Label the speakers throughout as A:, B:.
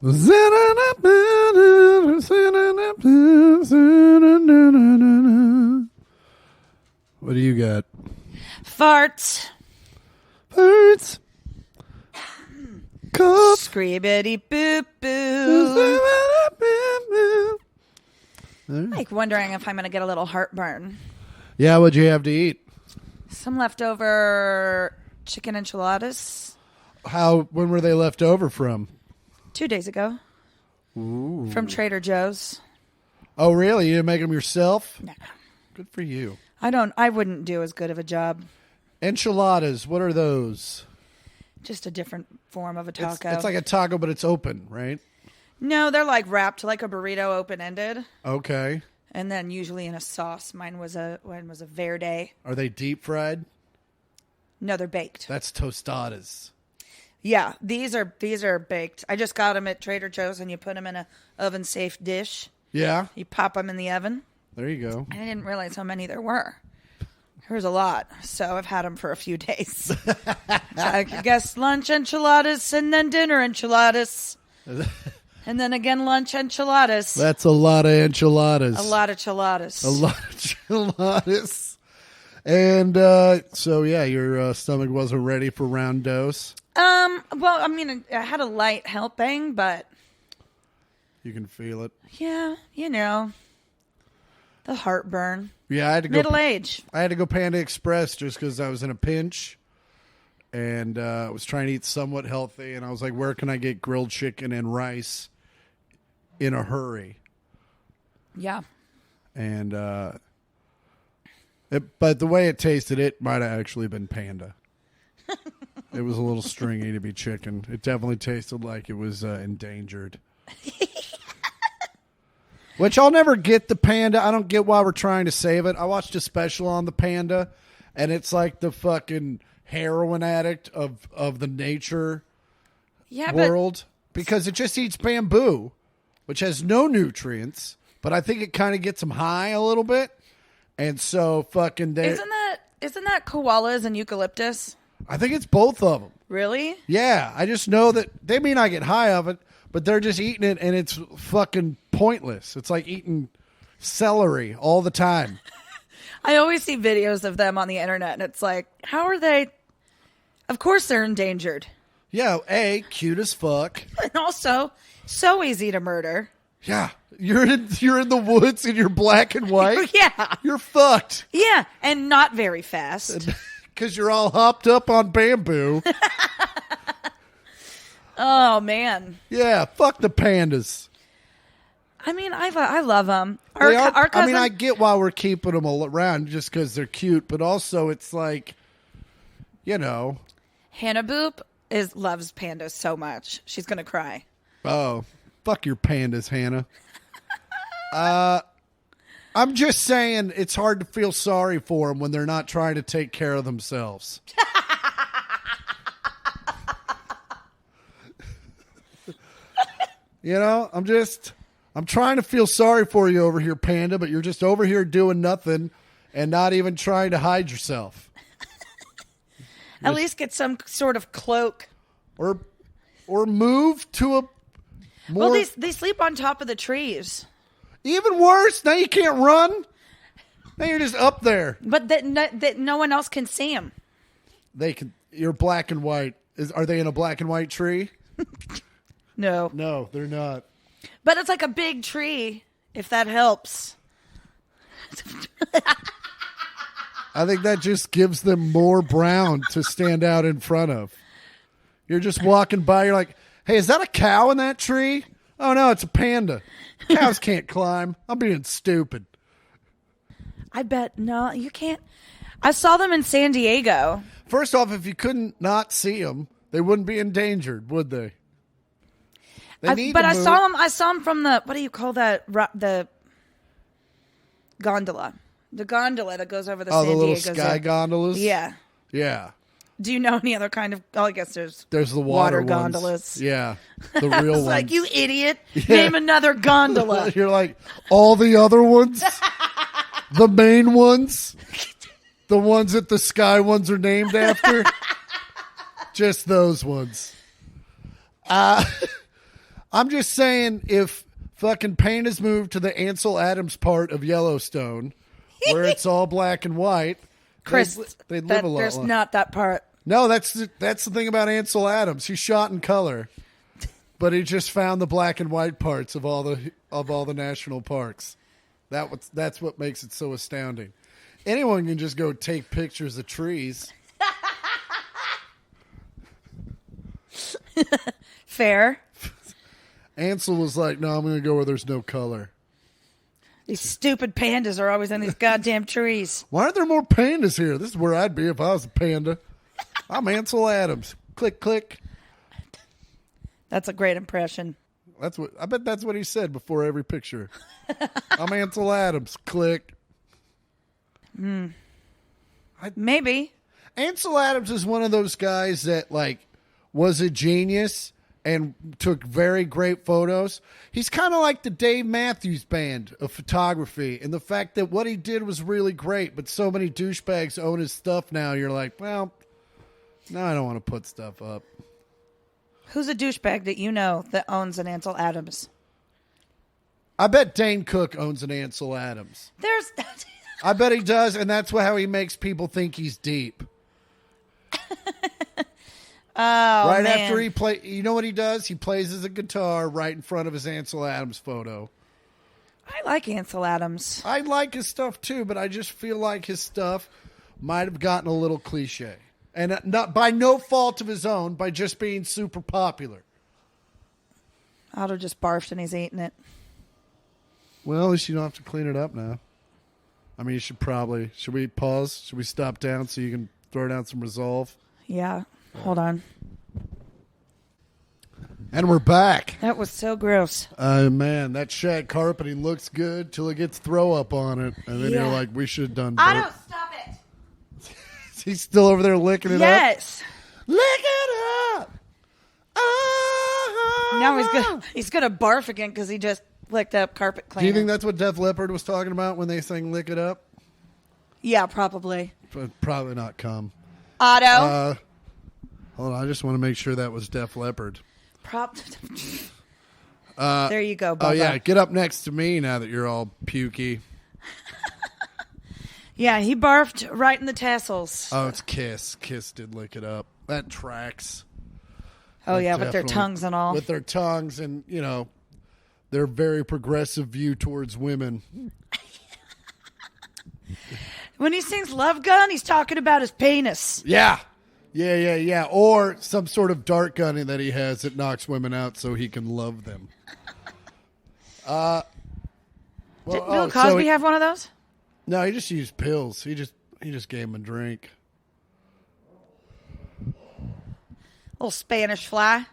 A: What do you got?
B: Farts.
A: Farts. Cough.
B: Screebity boop boo. Like wondering if I'm going to get a little heartburn.
A: Yeah, what'd you have to eat?
B: Some leftover chicken enchiladas.
A: When were they left over from?
B: 2 days ago.
A: Ooh.
B: From Trader Joe's.
A: Oh, really? You didn't make them yourself?
B: No.
A: Good for you.
B: I wouldn't do as good of a job.
A: Enchiladas, what are those?
B: Just a different form of a taco.
A: It's like a taco, but it's open, right?
B: No, they're like wrapped like a burrito, open-ended.
A: Okay.
B: And then usually in a sauce. Mine was a verde.
A: Are they deep fried?
B: No, they're baked.
A: That's tostadas.
B: Yeah, these are baked. I just got them at Trader Joe's, and you put them in a oven-safe dish.
A: Yeah?
B: You pop them in the oven.
A: There you go.
B: I didn't realize how many there were. There was a lot, so I've had them for a few days. I guess lunch enchiladas and then dinner enchiladas. And then again lunch enchiladas.
A: That's a lot of enchiladas.
B: A lot of chiladas.
A: A lot of enchiladas. And so, yeah, your stomach wasn't ready for round dose?
B: Well, I mean, I had a light helping, but...
A: You can feel it.
B: Yeah, you know. The heartburn.
A: Yeah, I had to go.
B: Middle age.
A: I had to go Panda Express just because I was in a pinch, and I was trying to eat somewhat healthy. And I was like, "Where can I get grilled chicken and rice in a hurry?"
B: Yeah.
A: And but the way it tasted, it might have actually been Panda. It was a little stringy to be chicken. It definitely tasted like it was endangered. Which I'll never get the Panda. I don't get why we're trying to save it. I watched a special on the Panda, and it's like the fucking heroin addict of the nature world. Because it just eats bamboo, which has no nutrients, but I think it kind of gets them high a little bit. And so fucking...
B: Isn't that koalas and eucalyptus?
A: I think it's both of them.
B: Really?
A: Yeah, I just know that they may not get high of it, but they're just eating it, and it's fucking pointless. It's like eating celery all the time.
B: I always see videos of them on the internet, and it's like, how are they? Of course they're endangered.
A: Yeah, cute as fuck.
B: And also, so easy to murder.
A: Yeah, you're in the woods and you're black and white.
B: Yeah.
A: You're fucked.
B: Yeah, and not very fast.
A: Because you're all hopped up on bamboo.
B: Oh, man.
A: Yeah, fuck the pandas.
B: I mean, I love them.
A: Our cousin, I mean, I get why we're keeping them all around just because they're cute, but also it's like, you know.
B: Hannah Boop loves pandas so much. She's going to cry.
A: Oh, fuck your pandas, Hannah. I'm just saying it's hard to feel sorry for them when they're not trying to take care of themselves. You know, I'm trying to feel sorry for you over here, Panda, but you're just over here doing nothing and not even trying to hide yourself.
B: At least get some sort of cloak.
A: Or move to a more...
B: Well, they sleep on top of the trees.
A: Even worse, now you can't run. Now you're just up there.
B: But that no one else can see them.
A: They can. You're black and white. Are they in a black and white tree?
B: No.
A: No, they're not.
B: But it's like a big tree, if that helps.
A: I think that just gives them more brown to stand out in front of. You're just walking by, you're like, hey, is that a cow in that tree? Oh, no, it's a panda. Cows can't climb. I'm being stupid.
B: I bet, no, you can't. I saw them in San Diego.
A: First off, if you couldn't not see them, they wouldn't be endangered, would they?
B: I saw them from the, what do you call that? The gondola. The gondola that goes over the San Diego.
A: Oh, the little sky gondolas?
B: Yeah.
A: Yeah.
B: Do you know any other kind of, I guess there's
A: the water
B: gondolas.
A: Yeah. The real ones.
B: Like, you idiot. Yeah. Name another gondola.
A: You're like, all the other ones? The main ones? The ones that the sky ones are named after? Just those ones. I'm just saying, if fucking pandas moved to the Ansel Adams part of Yellowstone, where it's all black and white,
B: Chris,
A: they'd live a lot
B: there's
A: longer.
B: not that part.
A: No, that's the thing about Ansel Adams. He shot in color, but he just found the black and white parts of all the national parks. That's what makes it so astounding. Anyone can just go take pictures of trees.
B: Fair.
A: Ansel was like, "No, I'm going to go where there's no color."
B: These stupid pandas are always in these goddamn trees.
A: Why aren't there more pandas here? This is where I'd be if I was a panda. I'm Ansel Adams. Click, click.
B: That's a great impression.
A: I bet that's what he said before every picture. I'm Ansel Adams. Click.
B: Maybe.
A: Ansel Adams is one of those guys that was a genius and took very great photos. He's kind of like the Dave Matthews Band of photography, and the fact that what he did was really great, but so many douchebags own his stuff now. You're like, well, no, I don't want to put stuff up.
B: Who's a douchebag that you know that owns an Ansel Adams?
A: I bet Dane Cook owns an Ansel Adams.
B: There's...
A: I bet he does, and that's how he makes people think he's deep.
B: man.
A: After he play, you know what he does? He plays as a guitar right in front of his Ansel Adams photo.
B: I like Ansel Adams.
A: I like his stuff too, but I just feel like his stuff might have gotten a little cliche, and not by no fault of his own, by just being super popular.
B: Otto just barfed and he's eating it.
A: Well, at least you don't have to clean it up now. I mean, should we pause? Should we stop down so you can throw down some resolve?
B: Yeah. Hold on.
A: And we're back.
B: That was so gross.
A: Man, that shag carpeting looks good till it gets throw up on it. And then you're like, we should have done both.
B: Otto, stop it.
A: He's still over there licking it up?
B: Yes.
A: Lick it up. Oh.
B: Now he's gonna barf again because he just licked up carpet cleaner.
A: Do you think that's what Def Leppard was talking about when they sang Lick It Up?
B: Yeah, probably.
A: But probably not come.
B: Otto.
A: Hold on, I just want to make sure that was Def Leppard.
B: There you go, Bubba.
A: Oh, yeah, get up next to me now that you're all pukey.
B: Yeah, he barfed right in the tassels.
A: Oh, it's Kiss. Kiss did Lick It Up. That tracks.
B: Oh,
A: That
B: yeah, with their
A: definitely-
B: tongues and all.
A: With their tongues and, their very progressive view towards women.
B: When he sings Love Gun, he's talking about his penis.
A: Yeah. Yeah. Or some sort of dart gun that he has that knocks women out so he can love them.
B: Did Bill Cosby have one of those?
A: No, he just used pills. He just gave him a drink.
B: Little Spanish fly.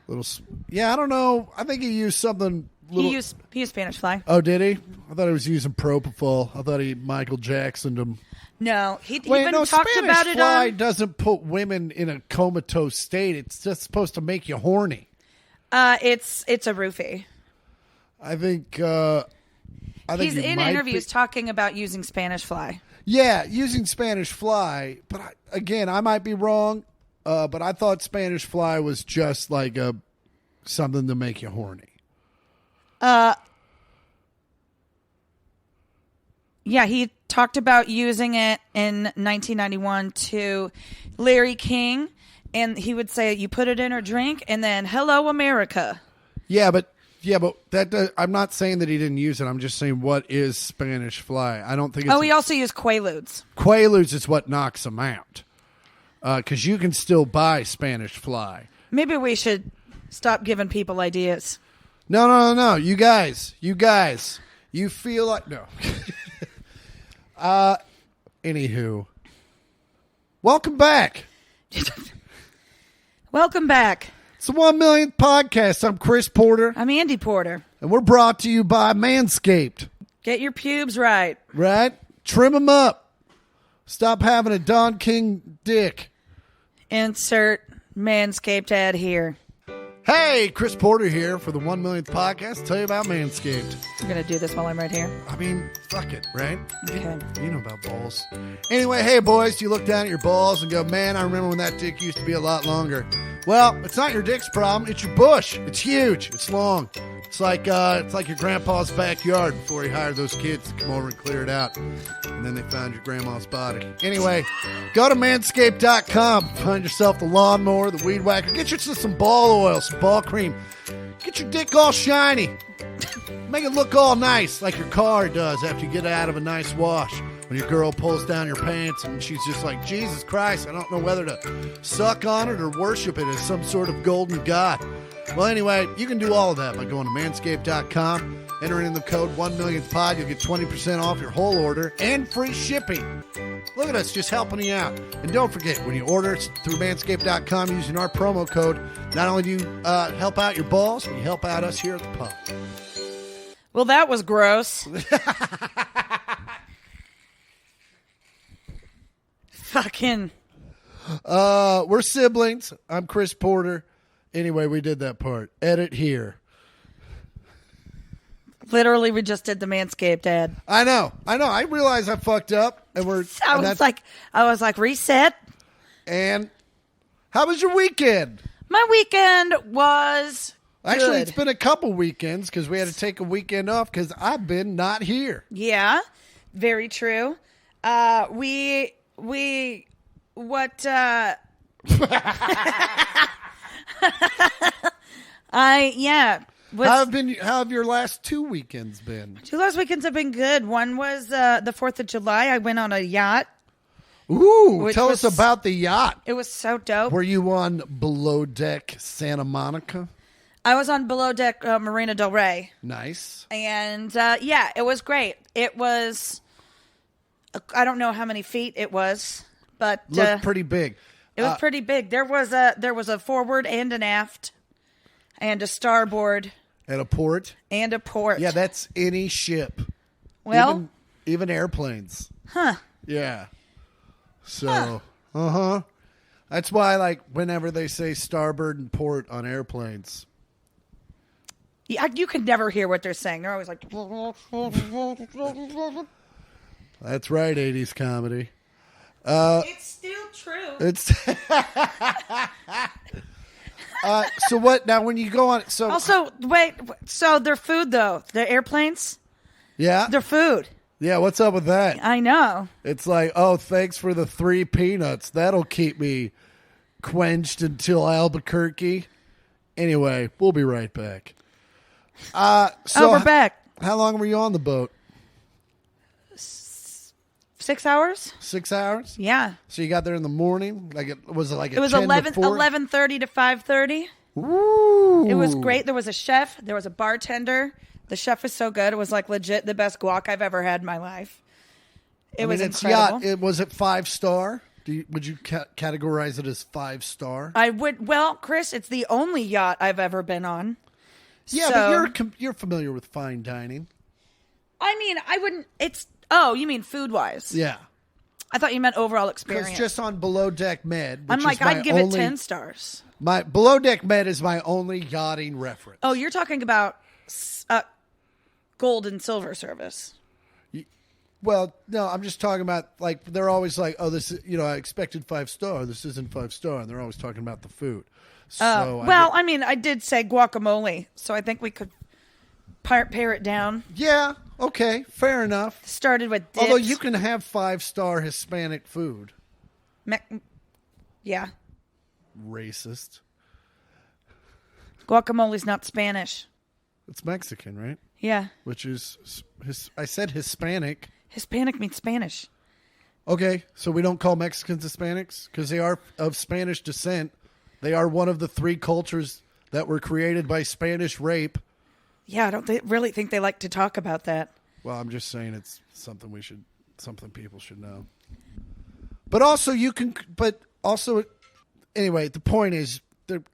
A: Yeah, I don't know. I think he used something.
B: He used Spanish fly.
A: Oh, did he? I thought he was using propofol. I thought he Michael Jacksoned him.
B: No, he
A: Wait,
B: even
A: no,
B: talked
A: Spanish
B: about it
A: fly
B: on.
A: doesn't put women in a comatose state. It's just supposed to make you horny.
B: It's a roofie.
A: I think.
B: He's
A: you
B: in
A: might
B: interviews
A: be-
B: talking about using Spanish fly.
A: Yeah, using Spanish fly. But again, I might be wrong. But I thought Spanish fly was just like something to make you horny.
B: Yeah, he talked about using it in 1991 to Larry King, and he would say, "You put it in her drink, and then hello America."
A: Yeah, but that I'm not saying that he didn't use it. I'm just saying, what is Spanish fly? I don't think it's...
B: Oh, he also used Quaaludes.
A: Quaaludes is what knocks them out. Because you can still buy Spanish fly.
B: Maybe we should stop giving people ideas.
A: No. You guys. You feel like... No. Anywho. Welcome back.
B: Welcome back.
A: It's the 1 millionth podcast. I'm Chris Porter.
B: I'm Andi Porter.
A: And we're brought to you by Manscaped.
B: Get your pubes right.
A: Right? Trim them up. Stop having a Don King dick.
B: Insert Manscaped ad here.
A: Hey, Chris Porter here for the 1 millionth podcast. Tell you about Manscaped.
B: I'm going to do this while I'm right here.
A: I mean, fuck it, right?
B: Okay.
A: You know about balls. Anyway, hey, boys, you look down at your balls and go, man, I remember when that dick used to be a lot longer. Well, it's not your dick's problem. It's your bush. It's huge. It's long. It's like your grandpa's backyard before he hired those kids to come over and clear it out. And then they found your grandma's body. Anyway, go to manscaped.com. Find yourself the lawnmower, the weed whacker. Get yourself some ball oil, some ball cream. Get your dick all shiny. Make it look all nice like your car does after you get it out of a nice wash. When your girl pulls down your pants and she's just like, Jesus Christ, I don't know whether to suck on it or worship it as some sort of golden god. Well, anyway, you can do all of that by going to manscaped.com, entering in the code 1millionthpod. You'll get 20% off your whole order and free shipping. Look at us just helping you out. And don't forget, when you order through manscaped.com using our promo code, not only do you help out your balls, but you help out us here at the pod.
B: Well, that was gross. Fucking.
A: We're siblings. I'm Chris Porter. Anyway, we did that part. Edit here.
B: Literally, we just did the Manscaped ad.
A: I know. I realize I fucked up, and
B: I was like, reset.
A: And how was your weekend?
B: My weekend was
A: Actually,
B: good.
A: It's been a couple weekends because we had to take a weekend off because I've been not here.
B: Yeah, very true.
A: How have your last 2 weekends been?
B: 2 last weekends have been good. One was the 4th of July. I went on a yacht.
A: Ooh, tell us about the yacht.
B: It was so dope.
A: Were you on Below Deck Santa Monica?
B: I was on Below Deck Marina Del Rey.
A: Nice.
B: And it was great. It was, I don't know how many feet it was, but
A: looked pretty big.
B: It was pretty big. There was a forward and an aft, and a starboard,
A: and a port.
B: Yeah,
A: that's any ship.
B: Well,
A: even airplanes.
B: Huh?
A: Yeah. So, That's why, like, whenever they say starboard and port on airplanes.
B: Yeah, you can never hear what they're saying. They're always like.
A: That's right, 80s comedy.
B: It's still true.
A: It's. So what now? When you go on, so
B: also wait. So their food though, the airplanes.
A: Yeah,
B: their food.
A: Yeah, what's up with that?
B: I know.
A: It's like, oh, thanks for the 3 peanuts. That'll keep me quenched until Albuquerque. Anyway, we'll be right back. So
B: we're back.
A: How long were you on the boat?
B: 6 hours.
A: 6 hours?
B: Yeah.
A: So you got there in the morning? It was
B: 11:30 to 5:30.
A: Ooh.
B: It was great. There was a chef. There was a bartender. The chef was so good. It was like legit the best guac I've ever had in my life. It was incredible.
A: Was it 5-star? Would you categorize it as 5-star?
B: I would. Well, Chris, it's the only yacht I've ever been on.
A: Yeah, but you're familiar with fine dining.
B: I mean, I wouldn't. Oh, you mean food wise?
A: Yeah.
B: I thought you meant overall experience.
A: Because just on Below Deck Med,
B: I'm like, I'd give it 10 stars.
A: My Below Deck Med is my only yachting reference.
B: Oh, you're talking about gold and silver service.
A: Well, no, I'm just talking about, like, they're always like, oh, this is, I expected 5-star. This isn't 5-star. And they're always talking about the food. So
B: I did say guacamole, so I think we could pare it down.
A: Yeah, okay, fair enough.
B: Started with dips.
A: Although you can have 5-star Hispanic food.
B: Yeah.
A: Racist.
B: Guacamole's not Spanish.
A: It's Mexican, right?
B: Yeah.
A: Which is, I said Hispanic.
B: Hispanic means Spanish.
A: Okay, so we don't call Mexicans Hispanics? Because they are of Spanish descent. They are one of the 3 cultures that were created by Spanish rape.
B: Yeah, I don't really think they like to talk about that.
A: Well, I'm just saying it's something people should know. But also anyway, the point is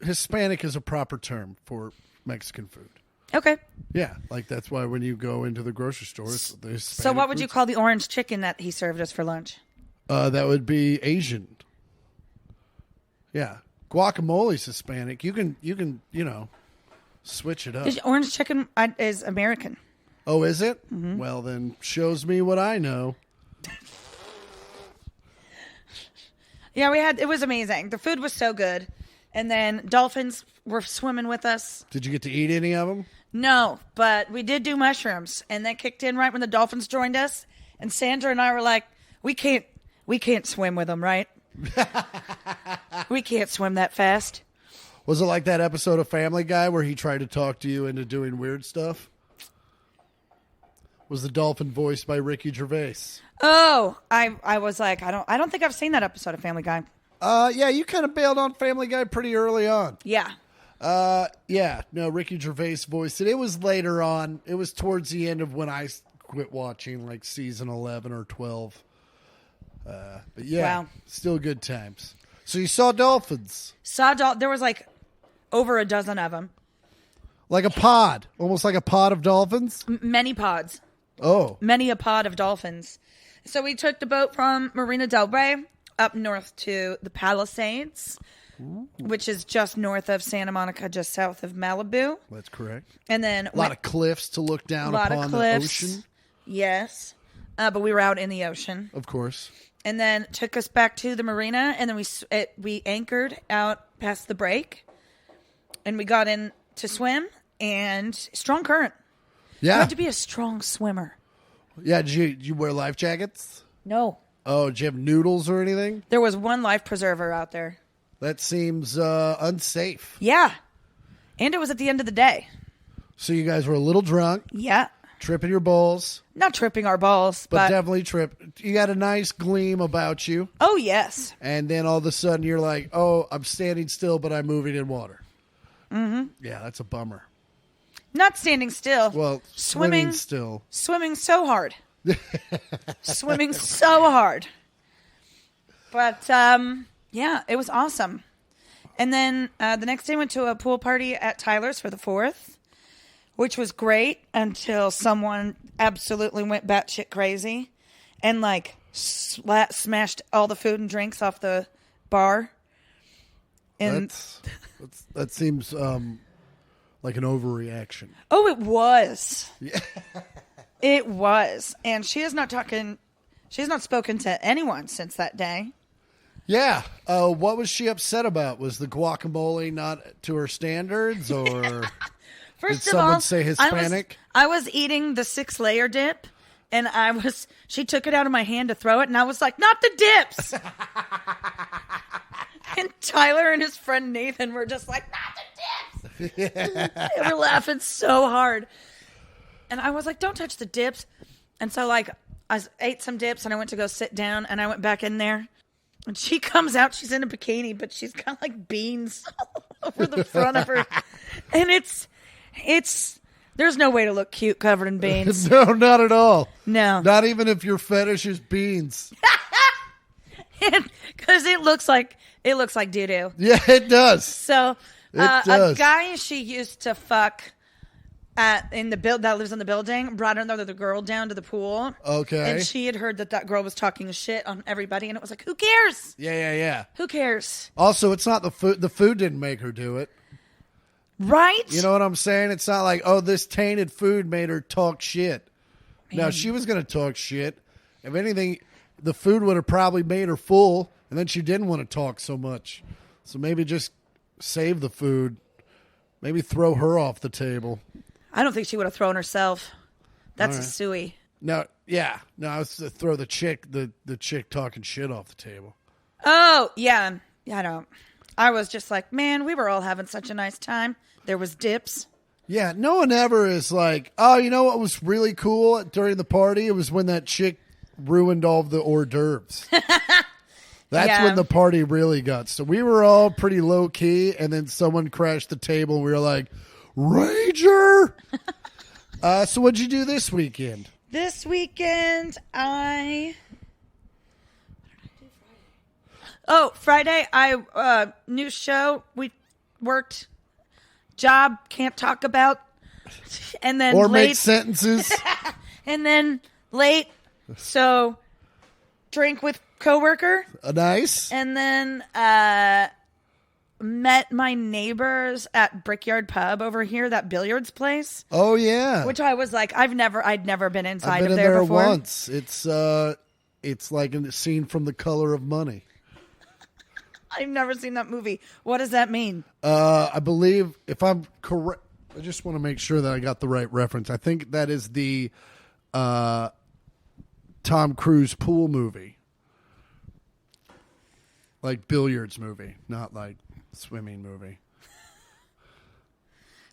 A: Hispanic is a proper term for Mexican food.
B: Okay.
A: Yeah, like that's why when you go into the grocery store, it's the Hispanic
B: So what would you call the orange chicken that he served us for lunch?
A: That would be Asian. Yeah. Guacamole's Hispanic. You can, switch it up.
B: Orange chicken is American.
A: Oh, is it? Mm-hmm. Well, then shows me what I know.
B: Yeah, it was amazing. The food was so good. And then dolphins were swimming with us.
A: Did you get to eat any of them?
B: No, but we did do mushrooms. And that kicked in right when the dolphins joined us. And Sandra and I were like, we can't swim with them, right? We can't swim that fast.
A: Was it like that episode of Family Guy where he tried to talk to you into doing weird stuff? Was the dolphin voiced by Ricky Gervais?
B: Oh, I was like, I don't think I've seen that episode of Family Guy.
A: Yeah, you kind of bailed on Family Guy pretty early on.
B: Yeah.
A: Yeah, no, Ricky Gervais voiced it. It was later on. It was towards the end of when I quit watching, like season 11 or 12. But yeah, wow. Still good times. So you saw dolphins?
B: There was like over a dozen of them.
A: Like a pod, almost like a pod of dolphins?
B: Many pods.
A: Oh.
B: Many a pod of dolphins. So we took the boat from Marina del Rey up north to the Palisades, which is just north of Santa Monica, just south of Malibu.
A: That's correct.
B: And then
A: a lot of cliffs to look down upon the ocean.
B: Yes. But we were out in the ocean.
A: Of course.
B: And then took us back to the marina, and then we anchored out past the break, and we got in to swim, and strong current.
A: Yeah.
B: You have to be a strong swimmer.
A: Yeah, did you wear life jackets?
B: No.
A: Oh, did you have noodles or anything?
B: There was one life preserver out there.
A: That seems unsafe.
B: Yeah. And it was at the end of the day.
A: So you guys were a little drunk.
B: Yeah.
A: Tripping your balls.
B: Not tripping our balls, but
A: definitely you got a nice gleam about you.
B: Oh, yes.
A: And then all of a sudden you're like, oh, I'm standing still, but I'm moving in water.
B: Mm-hmm.
A: Yeah, that's a bummer.
B: Not standing still.
A: Well, swimming still.
B: Swimming so hard. Swimming so hard. But, yeah, it was awesome. And then the next day went to a pool party at Tyler's for the 4th, which was great until someone absolutely went batshit crazy and, like, smashed all the food and drinks off the bar. And
A: that seems like an overreaction.
B: Oh, it was. Yeah. It was. And she has not spoken to anyone since that day.
A: Yeah. What was she upset about? Was the guacamole not to her standards, or
B: First
A: did
B: of
A: someone
B: all,
A: say Hispanic?
B: I was eating the 6-layer dip, and she took it out of my hand to throw it, and I was like, not the dips. And Tyler and his friend Nathan were just like, not the dips. Yeah. They were laughing so hard. And I was like, don't touch the dips. And so, like, I ate some dips, and I went to go sit down, and I went back in there. And she comes out, she's in a bikini, but she's got, like, beans all over the front of her. And there's no way to look cute covered in beans.
A: No, not at all.
B: No.
A: Not even if your fetish is beans.
B: Because it looks like doo-doo.
A: Yeah, it does.
B: So,
A: a
B: guy she used to fuck that lives in the building brought another girl down to the pool.
A: Okay.
B: And she had heard that girl was talking shit on everybody, and it was like, who cares?
A: Yeah.
B: Who cares?
A: Also, it's not the food. The food didn't make her do it.
B: Right?
A: You know what I'm saying? It's not like, oh, this tainted food made her talk shit. Man. No, she was going to talk shit. If anything, the food would have probably made her full, and then she didn't want to talk so much. So maybe just save the food. Maybe throw her off the table.
B: I don't think she would have thrown herself. That's
A: right.
B: a suey.
A: No, yeah. No, I was to throw the chick talking shit off the table.
B: Oh, yeah. Yeah, I don't. I was just like, man, we were all having such a nice time. There was dips.
A: Yeah, no one ever is like, oh, you know what was really cool during the party? It was when that chick ruined all of the hors d'oeuvres. That's when the party really got. So we were all pretty low key, and then someone crashed the table, and we were like, Rager! So what'd you do this weekend?
B: This weekend, Friday, new show. We worked. Job, can't talk about. And then
A: or
B: late.
A: Make sentences.
B: And then late, so drink with coworker.
A: Nice.
B: And then met my neighbors at Brickyard Pub over here, that billiards place.
A: Oh yeah.
B: Which I was like, I'd never been inside
A: I've been
B: of
A: in
B: there
A: there
B: before.
A: once. It's like a scene from The Color of Money.
B: I've never seen that movie. What does that mean?
A: I believe, if I'm correct, I just want to make sure that I got the right reference. I think that is the Tom Cruise pool movie. Like billiards movie, not like swimming movie.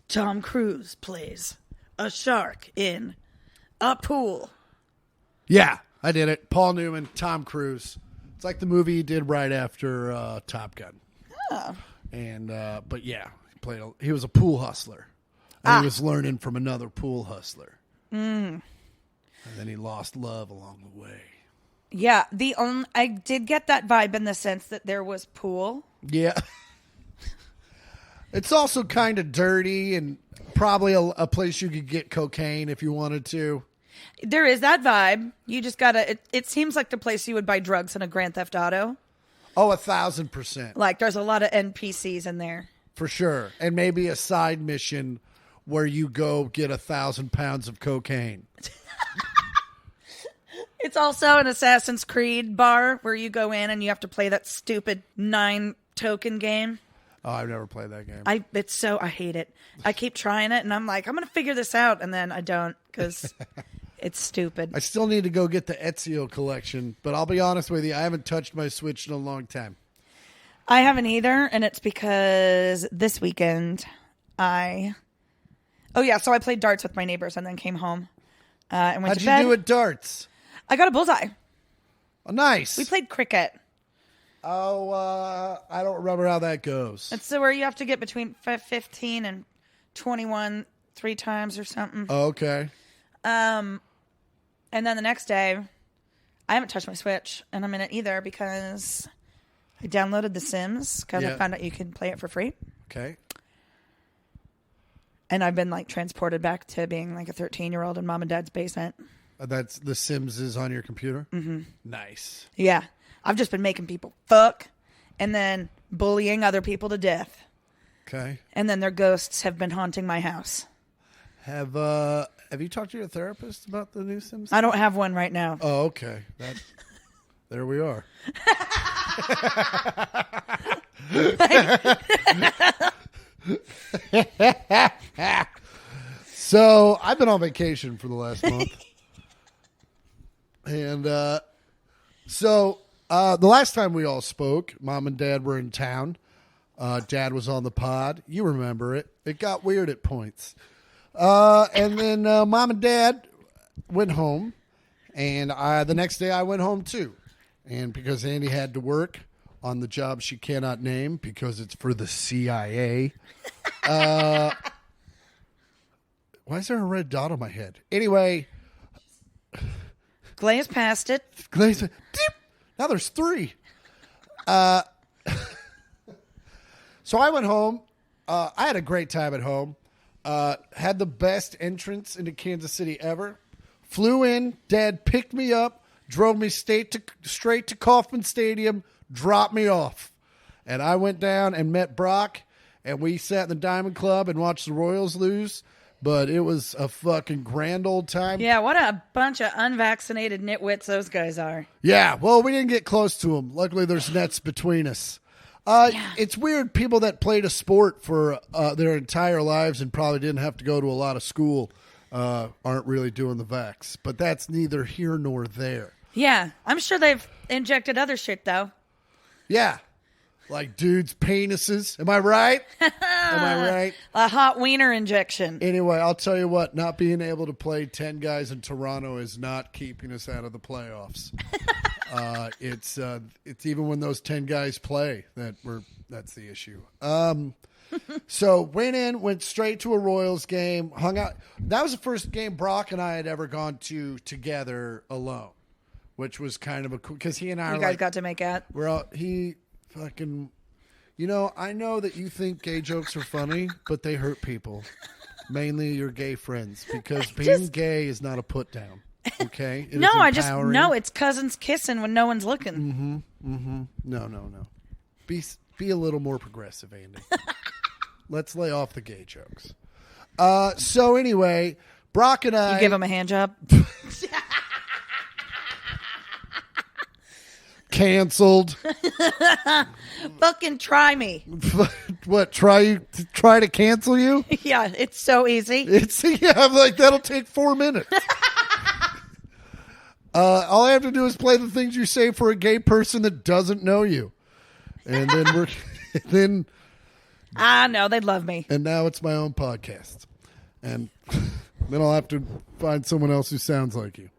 B: Tom Cruise plays a shark in a pool.
A: Yeah, I did it. Paul Newman, Tom Cruise. It's like the movie he did right after Top Gun.
B: Oh.
A: And but yeah, he was a pool hustler. And he was learning from another pool hustler. And then he lost love along the way.
B: Yeah, I did get that vibe in the sense that there was pool.
A: Yeah. It's also kind of dirty and probably a place you could get cocaine if you wanted to.
B: There is that vibe. You just gotta. It seems like the place you would buy drugs in a Grand Theft Auto.
A: Oh, 1,000%.
B: Like there's a lot of NPCs in there
A: for sure, and maybe a side mission where you go get 1,000 pounds of cocaine.
B: It's also an Assassin's Creed bar where you go in and you have to play that stupid 9 token game.
A: Oh, I've never played that game.
B: I hate it. I keep trying it and I'm like, I'm going to figure this out. And then I don't because it's stupid.
A: I still need to go get the Ezio collection, but I'll be honest with you, I haven't touched my Switch in a long time.
B: I haven't either. And it's because this weekend so I played darts with my neighbors and then came home and went to bed.
A: How'd you do at darts?
B: I got a bullseye.
A: Oh, nice.
B: We played cricket.
A: Oh, I don't remember how that goes.
B: It's where you have to get between 15 and 21 3 times or something.
A: Oh, okay.
B: And then the next day, I haven't touched my Switch, and I'm in it either because I downloaded The Sims because I found out you can play it for free.
A: Okay.
B: And I've been like transported back to being like a 13-year-old in mom and dad's basement.
A: That's The Sims is on your computer? Mm-hmm. Nice.
B: Yeah. I've just been making people fuck and then bullying other people to death.
A: Okay.
B: And then their ghosts have been haunting my house.
A: Have you talked to your therapist about the new Sims?
B: I don't have one right now.
A: Oh, okay. There we are. So I've been on vacation for the last month. And so the last time we all spoke, Mom and Dad were in town. Dad was on the pod. You remember it. It got weird at points. And then Mom and Dad went home. And the next day I went home too. And because Andi had to work on the job she cannot name because it's for the CIA. Why is there a red dot on my head? Anyway.
B: Glaze past it.
A: Glaze. Now there's 3. So I went home. I had a great time at home. Had the best entrance into Kansas City ever. Flew in. Dad picked me up. Drove me straight to Kauffman Stadium. Dropped me off. And I went down and met Brock. And we sat in the Diamond Club and watched the Royals lose. But it was a fucking grand old time.
B: Yeah, what a bunch of unvaccinated nitwits those guys are.
A: Yeah, well, we didn't get close to them. Luckily, there's nets between us. It's weird people that played a sport for their entire lives and probably didn't have to go to a lot of school aren't really doing the vax. But that's neither here nor there.
B: Yeah, I'm sure they've injected other shit, though.
A: Yeah. Like dudes' penises. Am I right? Am I right?
B: A hot wiener injection.
A: Anyway, I'll tell you what. Not being able to play 10 guys in Toronto is not keeping us out of the playoffs. It's even when those 10 guys play that's the issue. So went straight to a Royals game, hung out. That was the first game Brock and I had ever gone to together alone, which was kind of a cool because he and I
B: you guys got to make out.
A: Fucking, I know that you think gay jokes are funny, but they hurt people. Mainly your gay friends, because being gay is not a put down. Okay?
B: It's cousins kissing when no one's looking.
A: No. Be Be a little more progressive, Andy. Let's lay off the gay jokes. So anyway, Brock and I...
B: You give him a hand job?
A: Canceled.
B: Fucking try me.
A: What? Try to cancel you?
B: Yeah, it's so easy.
A: I'm like, that'll take 4 minutes. All I have to do is play the things you say for a gay person that doesn't know you, and then
B: I know they'd love me.
A: And now it's my own podcast, and then I'll have to find someone else who sounds like you.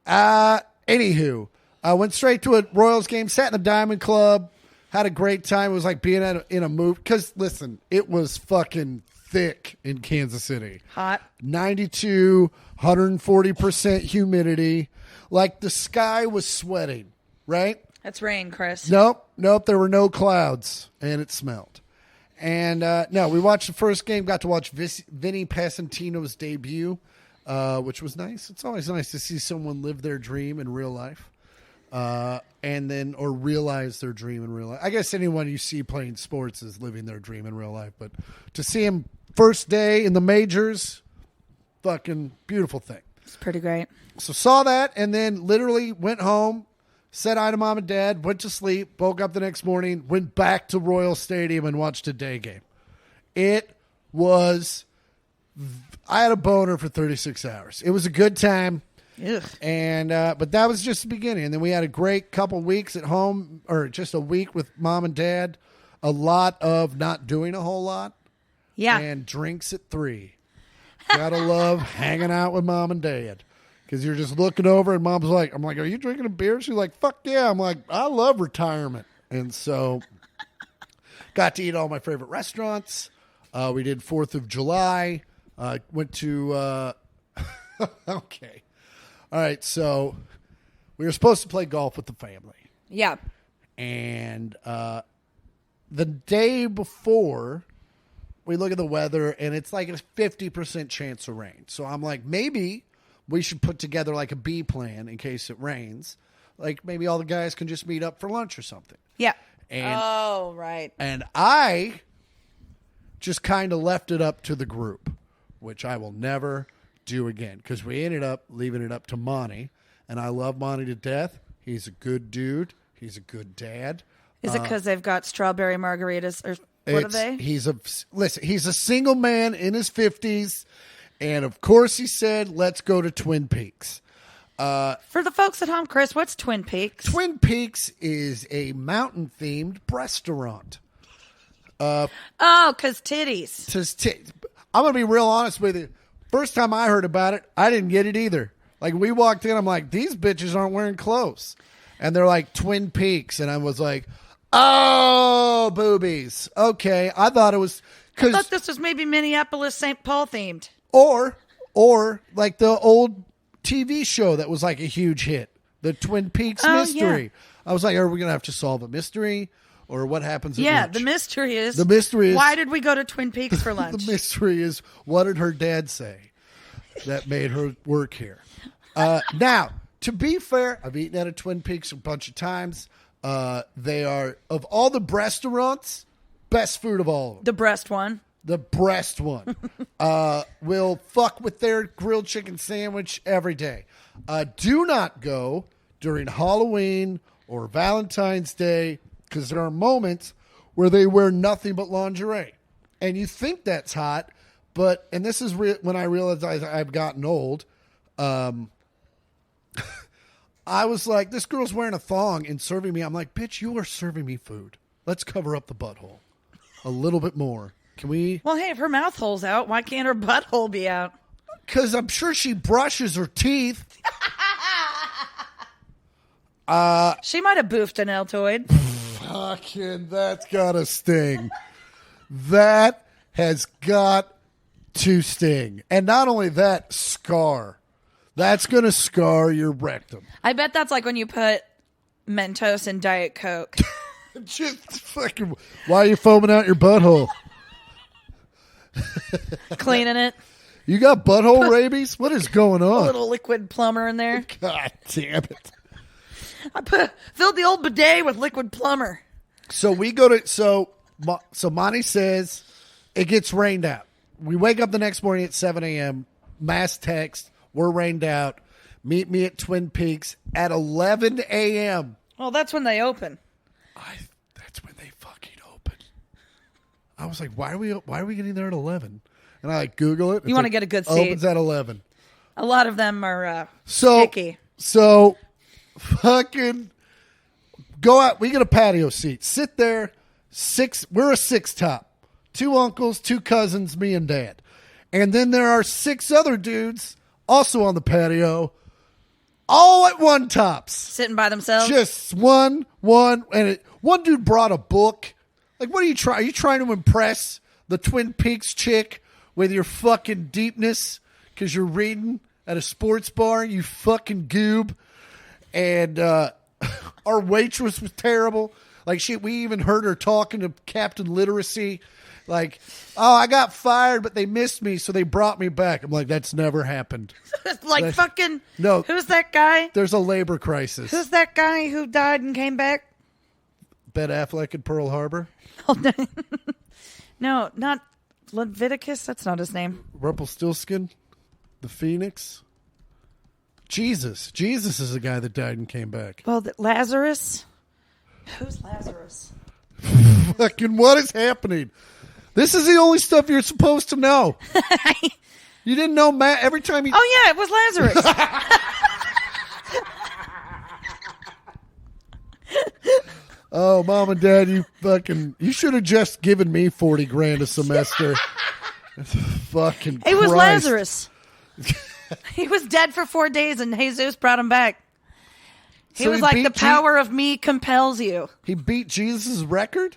A: Anywho, I went straight to a Royals game, sat in the Diamond Club, had a great time. It was like being in a movie. Because, listen, it was fucking thick in Kansas City.
B: Hot.
A: 92, 140% humidity. Like the sky was sweating, right?
B: That's rain, Chris.
A: Nope. There were no clouds, and it smelled. And, no, we watched the first game, got to watch Vinny Pasquantino's debut, which was nice. It's always nice to see someone live their dream in real life. Or realize their dream in real life. I guess anyone you see playing sports is living their dream in real life, but to see him first day in the majors, fucking beautiful thing.
B: It's pretty great.
A: So saw that, and then literally went home, said hi to mom and dad, went to sleep, woke up the next morning, went back to Royal Stadium and watched a day game. I had a boner for 36 hours. It was a good time.
B: Ugh.
A: And but that was just the beginning. And then we had a great couple weeks at home, or just a week with mom and dad. A lot of not doing a whole lot.
B: Yeah.
A: And drinks at 3. Gotta love hanging out with mom and dad. Because you're just looking over and mom's like, I'm like, are you drinking a beer? She's like, fuck yeah. I'm like, I love retirement. And so got to eat all my favorite restaurants. We did 4th of July. Went to... okay. All right, so we were supposed to play golf with the family.
B: Yeah.
A: And the day before, we look at the weather, and it's like a 50% chance of rain. So I'm like, maybe we should put together like a B plan in case it rains. Like maybe all the guys can just meet up for lunch or something.
B: Yeah.
A: And,
B: right.
A: And I just kind of left it up to the group, which I will never do again, because we ended up leaving it up to Monty, and I love Monty to death. He's a good dude. He's a good dad.
B: Is it because they've got strawberry margaritas, or what are they?
A: He's a single man in his 50s, and of course he said, let's go to Twin Peaks.
B: For the folks at home, Chris, what's Twin Peaks?
A: Twin Peaks is a mountain-themed restaurant.
B: Because titties.
A: I'm going to be real honest with you. First time I heard about it, I didn't get it either. Like, we walked in, I'm like, these bitches aren't wearing clothes. And they're like, Twin Peaks. And I was like, oh, boobies. Okay. I thought it was...
B: I thought this was maybe Minneapolis St. Paul themed.
A: Or like the old TV show that was like a huge hit. The Twin Peaks mystery. Yeah. I was like, are we going to have to solve a mystery? Or what happens at lunch?
B: The mystery is... why did we go to Twin Peaks for lunch?
A: The mystery is, what did her dad say that made her work here? Now, to be fair, I've eaten at a Twin Peaks a bunch of times. They are, of all the restaurants, best food of all of them.
B: The breast one.
A: The breast one. Will fuck with their grilled chicken sandwich every day. Do not go during Halloween or Valentine's Day, because there are moments where they wear nothing but lingerie. And you think that's hot, and this is when I realized I've gotten old. I was like, this girl's wearing a thong and serving me. I'm like, bitch, you are serving me food. Let's cover up the butthole a little bit more. Can we?
B: Well, hey, if her mouth hole's out, why can't her butthole be out?
A: Because I'm sure she brushes her teeth.
B: She might have boofed an Altoid.
A: Fucking, that's gotta sting. That has got to sting. And not only that, scar. That's gonna scar your rectum.
B: I bet that's like when you put Mentos in Diet Coke.
A: Just fucking, why are you foaming out your butthole?
B: Cleaning it.
A: You got butthole rabies? What is going on?
B: A little liquid plumber in there.
A: God damn it.
B: I filled the old bidet with liquid plumber.
A: So we go to so Monty says it gets rained out. We wake up the next morning at 7 a.m. Mass text, we're rained out. Meet me at Twin Peaks at 11 a.m.
B: Well, that's when they open.
A: That's when they fucking open. I was like, why are we getting there at 11? And I Google it.
B: You want to get a good seat.
A: Opens at 11.
B: A lot of them are
A: so
B: icky.
A: So fucking go out. We get a patio seat. Sit there. We're a 6 top. 2 uncles, 2 cousins, me and Dad. And then there are 6 other dudes also on the patio, all at one tops.
B: Sitting by themselves?
A: Just one. And one dude brought a book. Like, what are you trying? Are you trying to impress the Twin Peaks chick with your fucking deepness because you're reading at a sports bar, you fucking goob? And our waitress was terrible. Like, we even heard her talking to Captain Literacy. Like, oh, I got fired, but they missed me, so they brought me back. I'm like, that's never happened.
B: No. Who's that guy?
A: There's a labor crisis.
B: Who's that guy who died and came back?
A: Ben Affleck in Pearl Harbor?
B: No, not Leviticus. That's not his name.
A: Rumpelstiltskin? The Phoenix? Jesus. Jesus is the guy that died and came back.
B: Well, Lazarus? Who's Lazarus?
A: Fucking what is happening? This is the only stuff you're supposed to know. You didn't know Matt every time you...
B: Oh, yeah, it was Lazarus.
A: Oh, Mom and Dad, you should have just given me 40 grand a semester. Fucking
B: It was
A: Christ.
B: Lazarus. He was dead for 4 days, and Jesus brought him back. He was like, the power of me compels you.
A: He beat Jesus' record?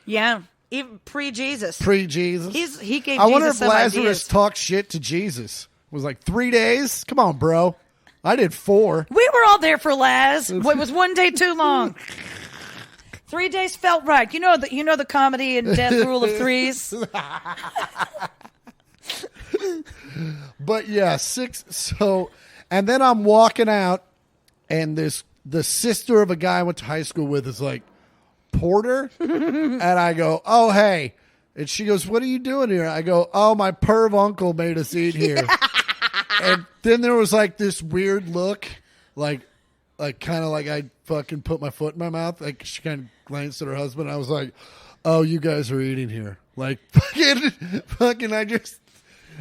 B: Yeah, even pre-Jesus.
A: Pre-Jesus?
B: He gave
A: I
B: Jesus
A: wonder if
B: some
A: Lazarus
B: ideas.
A: talked shit to Jesus. It was like 3 days? Come on, bro. I did 4.
B: We were all there for Laz. It was 1 day too long. 3 days felt right. You know the comedy and death rule of threes.
A: But yeah, 6. So, and then I'm walking out, and the sister of a guy I went to high school with is like, Porter? And I go, oh, hey. And she goes, what are you doing here? I go, oh, my perv uncle made us eat here. And then there was like this weird look, like kind of like I fucking put my foot in my mouth. Like she kind of glanced at her husband. I was like, oh, you guys are eating here. Like fucking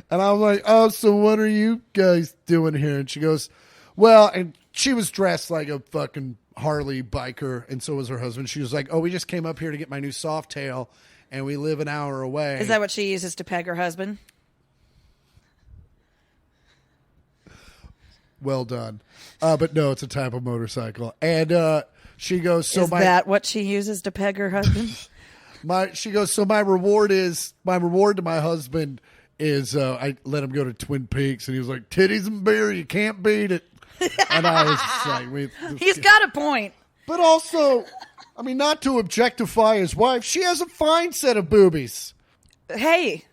A: and I'm like, oh, so what are you guys doing here? And she goes, well, and she was dressed like a fucking Harley biker, and so was her husband. She was like, oh, we just came up here to get my new Softail, and we live an hour away.
B: Is that what she uses to peg her husband?
A: Well done. But no, it's a type of motorcycle. And she goes, so
B: is that what she uses to peg her husband?
A: She goes, so my reward to my husband is I let him go to Twin Peaks, and he was like, titties and beer, you can't beat it. And I was just like,
B: he's got a point.
A: But also, I mean, not to objectify his wife, she has a fine set of boobies.
B: Hey,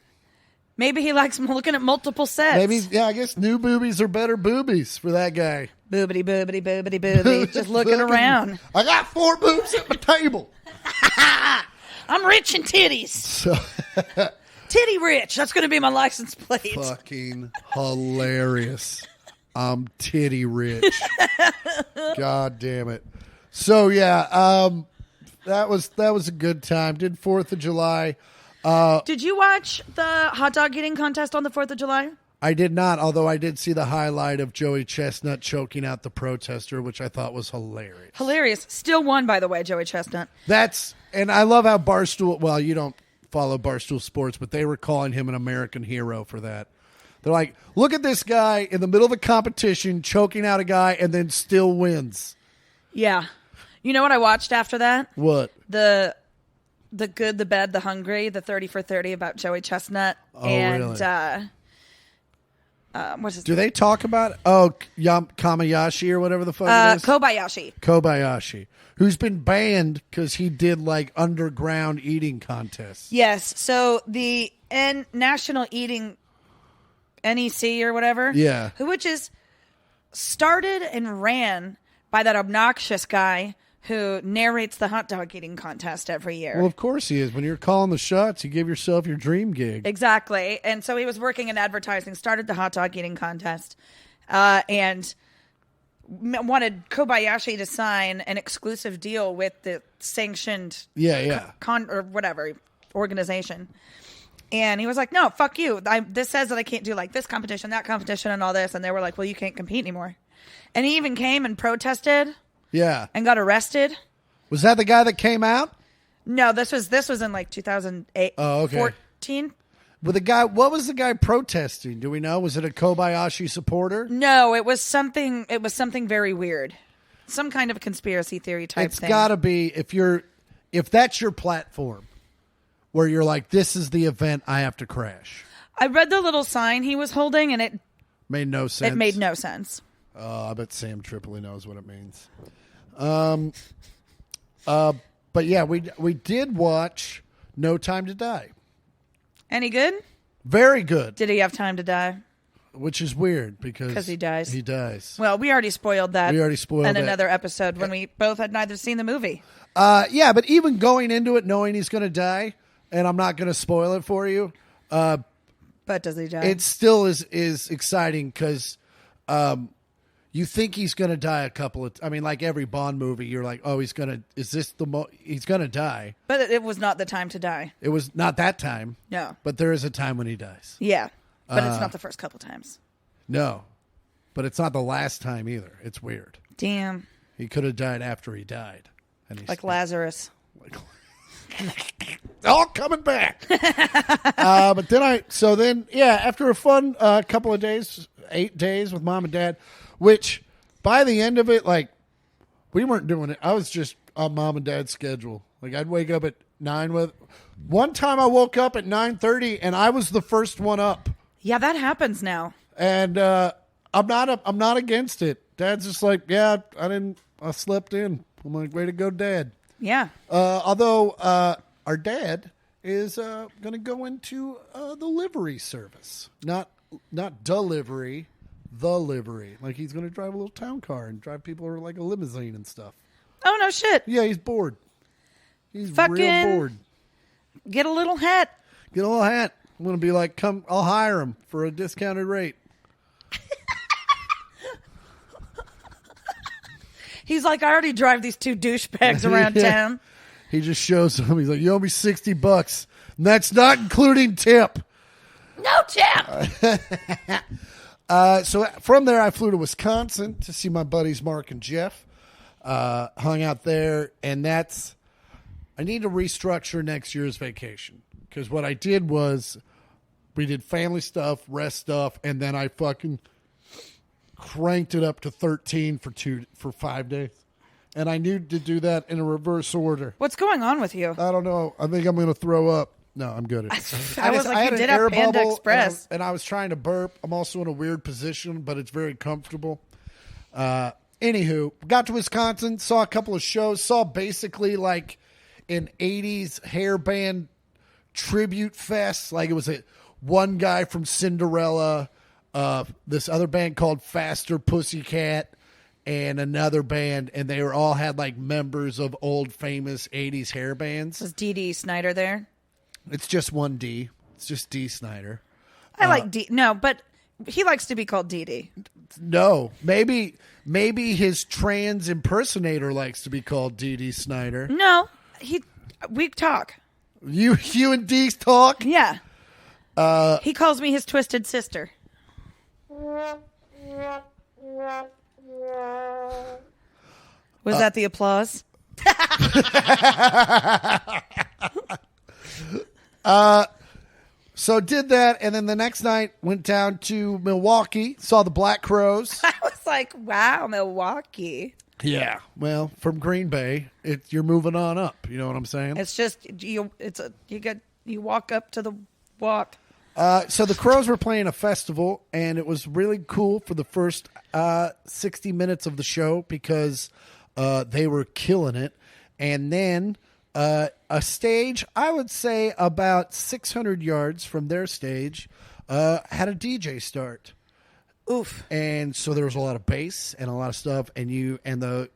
B: maybe he likes looking at multiple sets.
A: Maybe, yeah, I guess new boobies are better boobies for that guy.
B: Boobity, boobity, boobity, boobity. Just looking around.
A: I got 4 boobs at my table.
B: I'm rich in titties.
A: So,
B: Titty rich. That's going to be my license plate.
A: Fucking hilarious. I'm titty rich. God damn it. So yeah, that was a good time. Did 4th of July.
B: Did you watch the hot dog eating contest on the 4th of July?
A: I did not, although I did see the highlight of Joey Chestnut choking out the protester, which I thought was hilarious.
B: Hilarious. Still won, by the way, Joey Chestnut.
A: And I love how Barstool, well, you don't follow Barstool Sports, but they were calling him an American hero for that. They're like, look at this guy in the middle of a competition choking out a guy and then still wins.
B: Yeah. You know what I watched after that?
A: What?
B: The Good, the Bad, the Hungry, the 30 for 30 about Joey Chestnut.
A: Oh,
B: and,
A: really?
B: What's his
A: Do they talk about Kamayashi or whatever the fuck it is?
B: Kobayashi,
A: who's been banned because he did like underground eating contests.
B: Yes. So the National Eating NEC or whatever.
A: Yeah.
B: Which is started and ran by that obnoxious guy who narrates the hot dog eating contest every year.
A: Well, of course he is. When you're calling the shots, you give yourself your dream gig.
B: Exactly. And so he was working in advertising, started the hot dog eating contest, and wanted Kobayashi to sign an exclusive deal with the sanctioned or whatever organization. And he was like, no, fuck you. This says that I can't do like this competition, that competition, and all this. And they were like, well, you can't compete anymore. And he even came and protested.
A: Yeah.
B: And got arrested.
A: Was that the guy that came out?
B: No, this was in like 2008.
A: Oh, okay.
B: 14.
A: With the guy, what was the guy protesting? Do we know? Was it a Kobayashi supporter?
B: No, it was something very weird. Some kind of conspiracy theory type thing.
A: It's got to be if that's your platform where you're like, this is the event I have to crash.
B: I read the little sign he was holding and it
A: made no sense.
B: It made no sense.
A: I bet Sam Tripoli knows what it means. But yeah, we did watch No Time to Die.
B: Any good?
A: Very good.
B: Did he have time to die?
A: Which is weird because
B: he dies.
A: He dies.
B: Well, we already spoiled that. In another episode when we both had neither seen the movie.
A: Yeah, but even going into it knowing he's going to die, and I'm not going to spoil it for you.
B: But does he die?
A: It still is exciting because you think he's going to die a couple of. I mean, like every Bond movie, you're like, oh, he's going to. Is this he's going to die?
B: But it was not the time to die.
A: It was not that time.
B: No.
A: But there is a time when he dies.
B: Yeah, but it's not the first couple times.
A: No, but it's not the last time either. It's weird.
B: Damn.
A: He could have died after he died. And
B: like Lazarus.
A: All coming back. But then after a fun couple of days, 8 days with mom and dad, which by the end of it, like we weren't doing it. I was just on mom and dad's schedule. Like I'd wake up at 9 one time I woke up at 9:30 and I was the first one up.
B: Yeah, that happens now.
A: And I'm not against it. Dad's just like, yeah, I slept in. I'm like, way to go, Dad.
B: Yeah.
A: Although our dad is going to go into the livery service, not delivery, the livery. Like he's going to drive a little town car and drive people like a limousine and stuff.
B: Oh no shit.
A: Yeah, he's bored. He's
B: fucking
A: real bored.
B: Get a little hat.
A: Get a little hat. I'm going to be like, come, I'll hire him for a discounted rate.
B: He's like, I already drive these two douchebags around town.
A: He just shows them. He's like, you owe me $60. And that's not including tip.
B: No tip.
A: So from there, I flew to Wisconsin to see my buddies Mark and Jeff. Hung out there. And I need to restructure next year's vacation. Because what I did was we did family stuff, rest stuff, and then I fucking cranked it up to 13 for 5 days. And I knew to do that in a reverse order.
B: What's going on with you?
A: I don't know. I think I'm going to throw up. No, I'm good at it.
B: I was like, you did have Panda Express.
A: And I was trying to burp. I'm also in a weird position, but it's very comfortable. Anywho, got to Wisconsin, saw a couple of shows, saw basically like an 80s hair band tribute fest. Like it was one guy from Cinderella, this other band called Faster Pussycat, and another band, and they all had like members of old famous 80s hair bands.
B: Was D.D. Snyder there?
A: It's just one D. It's just D. Snyder.
B: I like D. No, but he likes to be called D.D.
A: No, maybe his trans impersonator likes to be called D.D. Snyder.
B: No, we talk.
A: You and D talk?
B: Yeah. He calls me his twisted sister. Was that the applause?
A: So did that, and then the next night went down to Milwaukee, saw the Black Crowes.
B: I was like, wow, Milwaukee.
A: Yeah, well, from Green Bay, you're moving on up. You know what I'm saying?
B: It's just you walk up to the walk.
A: So the Crows were playing a festival, and it was really cool for the first 60 minutes of the show because they were killing it. And then a stage, I would say about 600 yards from their stage, had a DJ start.
B: Oof.
A: And so there was a lot of bass and a lot of stuff, and the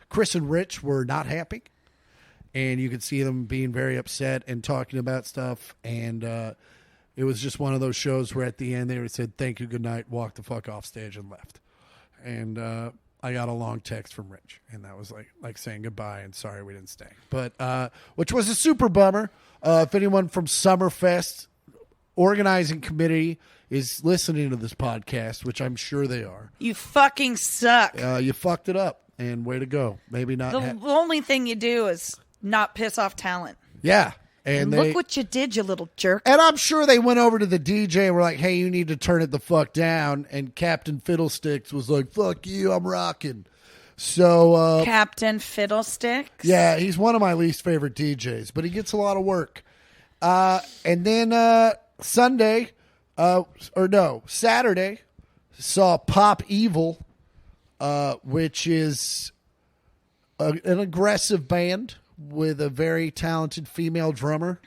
A: Chris and Rich were not happy, and you could see them being very upset and talking about stuff. And it was just one of those shows where at the end they said, "Thank you, good night," walked the fuck off stage and left. And I got a long text from Rich, and that was like saying goodbye and sorry we didn't stay. But which was a super bummer. If anyone from Summerfest organizing committee is listening to this podcast, which I'm sure they are,
B: you fucking suck.
A: you fucked it up, and way to go. Maybe not.
B: The only thing you do is not piss off talent.
A: Yeah. And
B: look what you did, you little jerk.
A: And I'm sure they went over to the DJ and were like, "Hey, you need to turn it the fuck down." And Captain Fiddlesticks was like, "Fuck you, I'm rocking." So
B: Captain Fiddlesticks?
A: Yeah, he's one of my least favorite DJs, but he gets a lot of work. And then Saturday, saw Pop Evil, which is an aggressive band with a very talented female drummer.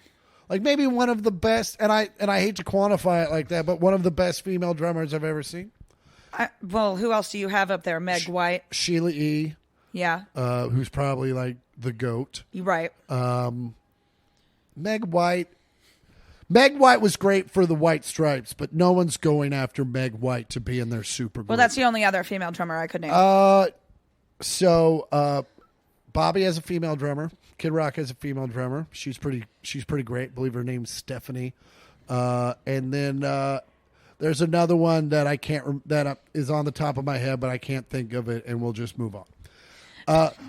A: Like maybe one of the best, and I hate to quantify it like that, but one of the best female drummers I've ever seen.
B: Well, who else do you have up there? Meg White?
A: Sheila E.
B: Yeah.
A: Who's probably like the GOAT.
B: You're right.
A: Meg White. Meg White was great for the White Stripes, but no one's going after Meg White to be in their super group.
B: Well, that's the only other female drummer I could name.
A: So Bobby has a female drummer. Kid Rock has a female drummer. She's pretty great. I believe her name's Stephanie. And then there's another one that I can't that is on the top of my head, but I can't think of it, and we'll just move on.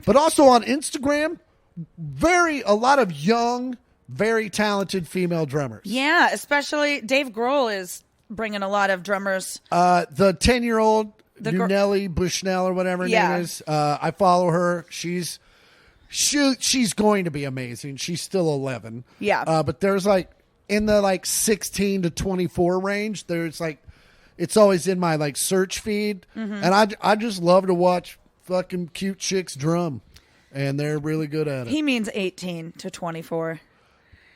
A: But also on Instagram, a lot of young, very talented female drummers.
B: Yeah, especially Dave Grohl is bringing a lot of drummers.
A: The 10-year-old Nelly Bushnell or whatever her name is. I follow her. She's going to be amazing. She's still 11.
B: Yeah.
A: But there's in the 16 to 24 range, there's it's always in my search feed. Mm-hmm. And I just love to watch fucking cute chicks drum. And they're really good at it.
B: He means 18 to 24.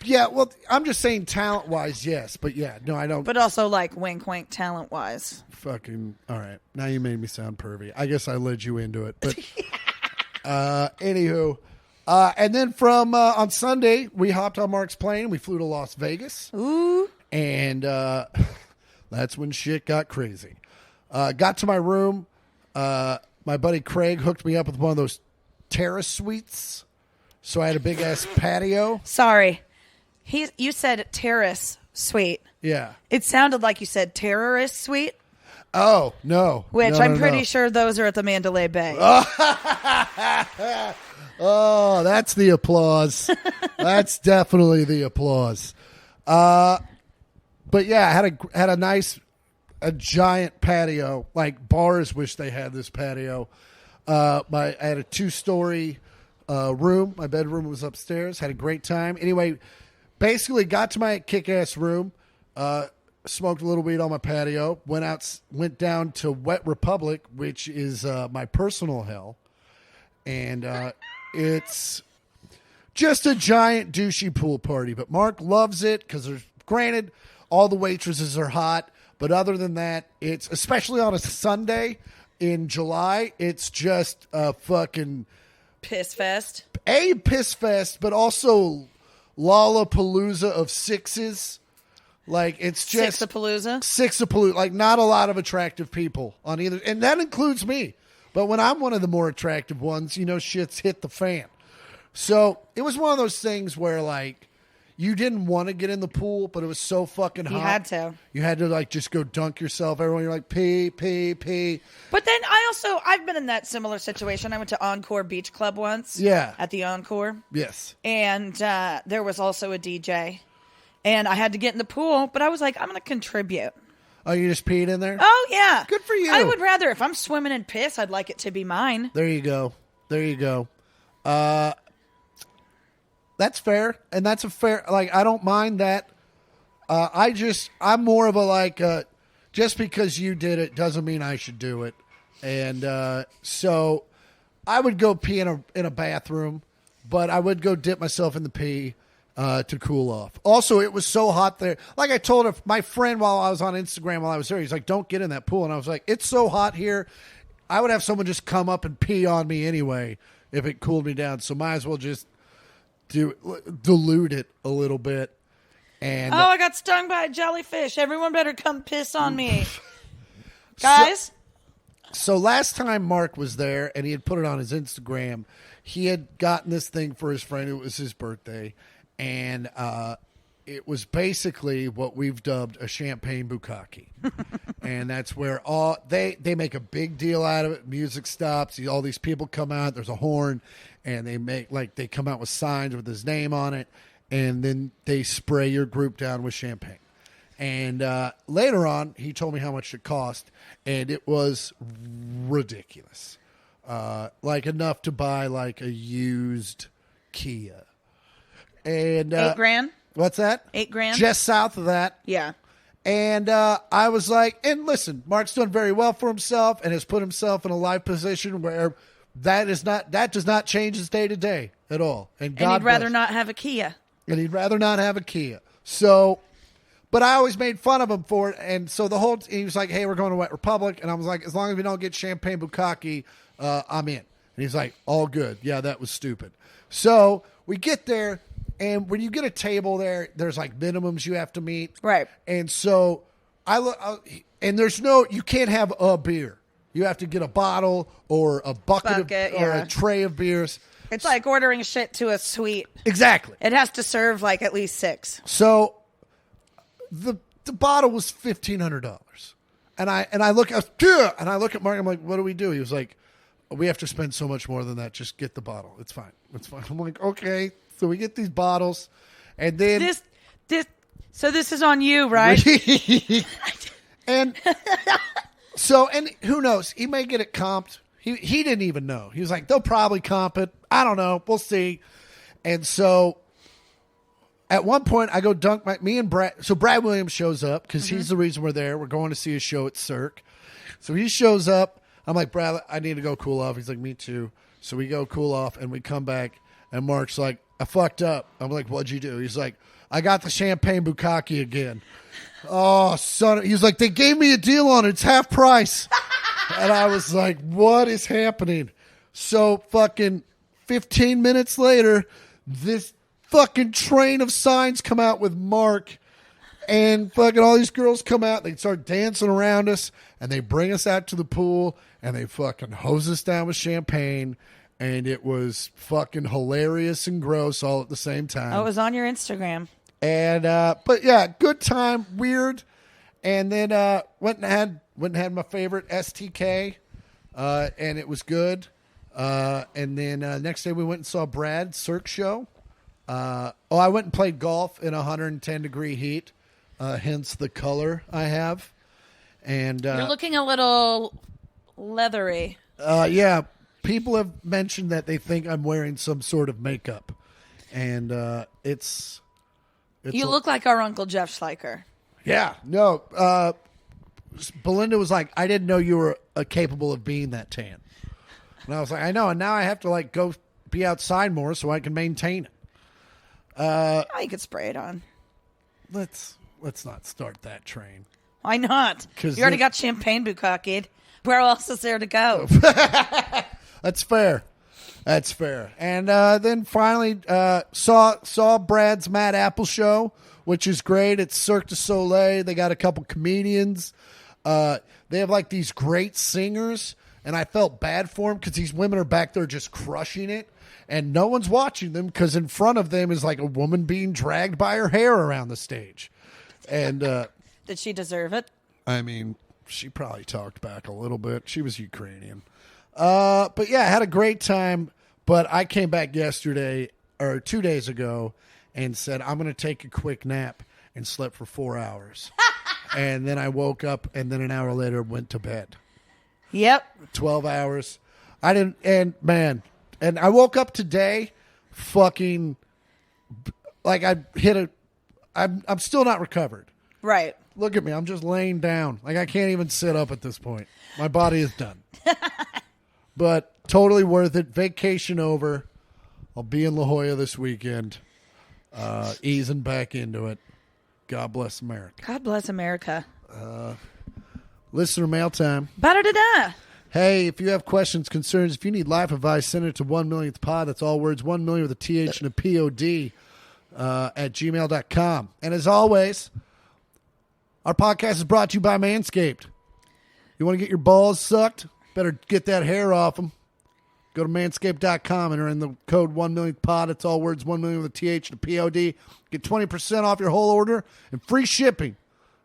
A: Yeah, well, I'm just saying talent-wise, yes. But yeah, no, I don't.
B: But also wink-wink talent-wise.
A: Fucking, all right. Now you made me sound pervy. I guess I led you into it. But anywho. And then from on Sunday, we hopped on Mark's plane. We flew to Las Vegas.
B: Ooh.
A: And that's when shit got crazy. Got to my room. My buddy Craig hooked me up with one of those terrace suites. So I had a big-ass patio.
B: Sorry. You said terrace suite.
A: Yeah.
B: It sounded like you said terrorist suite.
A: Oh, no.
B: Which
A: No,
B: I'm pretty sure those are at the Mandalay Bay.
A: Oh, that's the applause. That's definitely the applause. But yeah, I had a giant patio. Bars wish they had this patio. I had a 2-story room. My bedroom was upstairs. Had a great time. Anyway, basically got to my kick-ass room. Smoked a little weed on my patio. Went down to Wet Republic, which is my personal hell. And it's just a giant douchey pool party. But Mark loves it because granted, all the waitresses are hot. But other than that, it's, especially on a Sunday in July, it's just a fucking...
B: Piss fest.
A: Piss fest, but also Lollapalooza of sixes. It's just... Sixapalooza. Not a lot of attractive people on either... And that includes me. But when I'm one of the more attractive ones, shit's hit the fan. So it was one of those things where, you didn't want to get in the pool, but it was so fucking hot.
B: You had to.
A: You had to, just go dunk yourself. Everyone, you're like, pee, pee, pee.
B: But then I've been in that similar situation. I went to Encore Beach Club once.
A: Yeah.
B: At the Encore.
A: Yes.
B: And there was also a DJ. And I had to get in the pool, but I was like, I'm going to contribute.
A: Oh, you just peed in there?
B: Oh, yeah.
A: Good for you.
B: I would rather, if I'm swimming in piss, I'd like it to be mine.
A: There you go. That's fair. And that's a fair, I don't mind that. I'm more of a, just because you did it doesn't mean I should do it. And so I would go pee in a bathroom, but I would go dip myself in the pee. To cool off. Also, it was so hot there. I told my friend while I was on Instagram while I was there, he's like, don't get in that pool. And I was like, it's so hot here. I would have someone just come up and pee on me anyway if it cooled me down. So might as well just dilute it a little bit. And
B: I got stung by a jellyfish. Everyone better come piss on me. Guys?
A: So last time Mark was there and he had put it on his Instagram, he had gotten this thing for his friend. It was his birthday. And it was basically what we've dubbed a champagne bukkake. And that's where they make a big deal out of it. Music stops. All these people come out. There's a horn. And they come out with signs with his name on it. And then they spray your group down with champagne. And later on, he told me how much it cost, and it was ridiculous. Like enough to buy like a used Kia. And
B: $8,000?
A: What's that?
B: $8,000?
A: Just south of that.
B: Yeah.
A: And I was like, and listen, Mark's done very well for himself and has put himself in a life position where that does not change his day to day at all. And
B: he'd rather not have a Kia.
A: And he'd rather not have a Kia. So, but I always made fun of him for it. And so he was like, hey, we're going to Wet Republic. And I was like, as long as we don't get champagne bukkake, I'm in. And he's like, all good. Yeah, that was stupid. So we get there. And when you get a table there, there's like minimums you have to meet.
B: Right.
A: And so and you can't have a beer. You have to get a bottle or a bucket or a tray of beers.
B: It's like ordering shit to a suite.
A: Exactly.
B: It has to serve like at least 6.
A: So the bottle was $1,500. And I look at Mark, I'm like, what do we do? He was like, we have to spend so much more than that. Just get the bottle. It's fine. I'm like, okay. So we get these bottles, and then
B: so this is on you, right?
A: and who knows? He may get it comped. He didn't even know. He was like, they'll probably comp it. I don't know. We'll see. And so at one point, I go dunk me and Brad. So Brad Williams shows up because he's the reason we're there. We're going to see a show at Cirque. So he shows up. I'm like, Brad, I need to go cool off. He's like, me too. So we go cool off, and we come back, and Mark's like, I fucked up. I'm like, what'd you do? He's like, I got the champagne bukkake again. Oh, son. He's like, they gave me a deal on it. It's half price. And I was like, what is happening? So fucking 15 minutes later, this fucking train of signs come out with Mark, and fucking all these girls come out. They start dancing around us, and they bring us out to the pool, and they fucking hose us down with champagne. And it was fucking hilarious and gross all at the same time.
B: Oh, it was on your Instagram.
A: And but yeah, good time, weird. And then went and had my favorite STK, and it was good. And then next day we went and saw Brad's Cirque show. I went and played golf in 110-degree heat, hence the color I have. And
B: you're looking a little leathery.
A: Yeah. People have mentioned that they think I'm wearing some sort of makeup, and it's
B: you look like our Uncle Jeff Schleicher.
A: Yeah, no. Belinda was like, I didn't know you were capable of being that tan, and I was like, I know, and now I have to like go be outside more so I can maintain it.
B: You could spray it on.
A: Let's not start that train.
B: Why not? You already got champagne bukkake. Where else is there to go?
A: That's fair. And then finally saw Brad's Mad Apple show, which is great. It's Cirque du Soleil. They got a couple comedians. They have like these great singers, and I felt bad for them because these women are back there just crushing it, and no one's watching them because in front of them is like a woman being dragged by her hair around the stage. And
B: did she deserve it?
A: I mean, she probably talked back a little bit. She was Ukrainian. But yeah, I had a great time, but I came back yesterday or 2 days ago and said, I'm going to take a quick nap, and slept for 4 hours. And then I woke up, and then an hour later went to bed.
B: Yep.
A: 12 hours. And I woke up today fucking like I'm still not recovered.
B: Right.
A: Look at me. I'm just laying down. Like I can't even sit up at this point. My body is done. But totally worth it. Vacation over. I'll be in La Jolla this weekend. Easing back into it. God bless America.
B: God bless America.
A: Listener mail time.
B: Ba-da-da-da.
A: Hey, if you have questions, concerns, if you need life advice, send it to 1 millionth pod. That's all words, 1 million with a TH and a POD at gmail.com. And as always, our podcast is brought to you by Manscaped. You want to get your balls sucked? Better get that hair off them. Go to manscaped.com and enter in the code 1 millionth pod. It's all words, 1 million with a TH and a POD. Get 20% off your whole order and free shipping.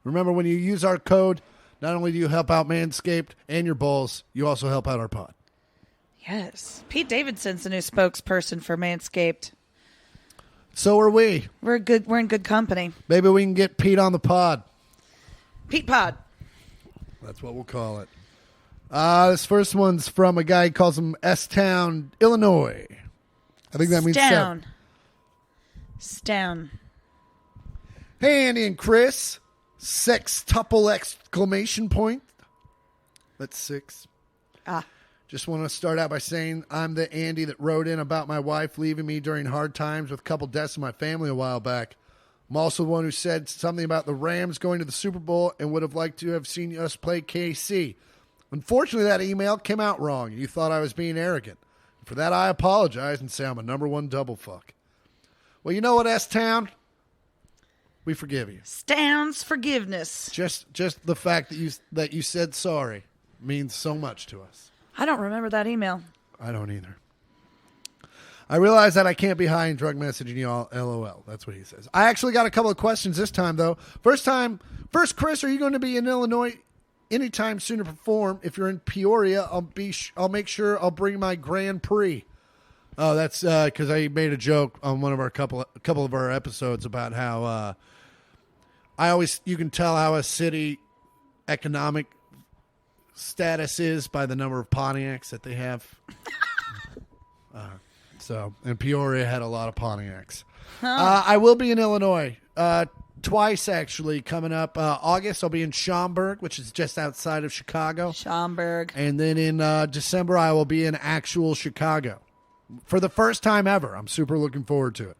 A: Remember, when you use our code, not only do you help out Manscaped and your balls, you also help out our pod.
B: Yes. Pete Davidson's the new spokesperson for Manscaped.
A: So are we.
B: We're in good company.
A: Maybe we can get Pete on the pod.
B: Pete Pod.
A: That's what we'll call it. This first one's from a guy who calls him S-Town, Illinois. I think that means
B: Stown. Stown.
A: Hey, Andy and Chris. Sextuple exclamation point. That's 6. Just want to start out by saying I'm the Andy that wrote in about my wife leaving me during hard times with a couple deaths in my family a while back. I'm also the one who said something about the Rams going to the Super Bowl and would have liked to have seen us play KC. Unfortunately, that email came out wrong. You thought I was being arrogant. For that, I apologize and say I'm a number one double fuck. Well, you know what, S-Town? We forgive you.
B: Stan's forgiveness.
A: Just the fact that you said sorry means so much to us.
B: I don't remember that email.
A: I don't either. I realize that I can't be high and drug messaging you all. LOL. That's what he says. I actually got a couple of questions this time, though. First, Chris, are you going to be in Illinois anytime soon to perform? If you're in Peoria, I'll make sure I'll bring my Grand Prix. Oh, that's because I made a joke on one of our couple of our episodes about how you can tell how a city economic status is by the number of Pontiacs that they have. And Peoria had a lot of Pontiacs. I will be in Illinois twice, actually, coming up. August, I'll be in Schaumburg, which is just outside of Chicago.
B: Schaumburg.
A: And then in December, I will be in actual Chicago. For the first time ever. I'm super looking forward to it.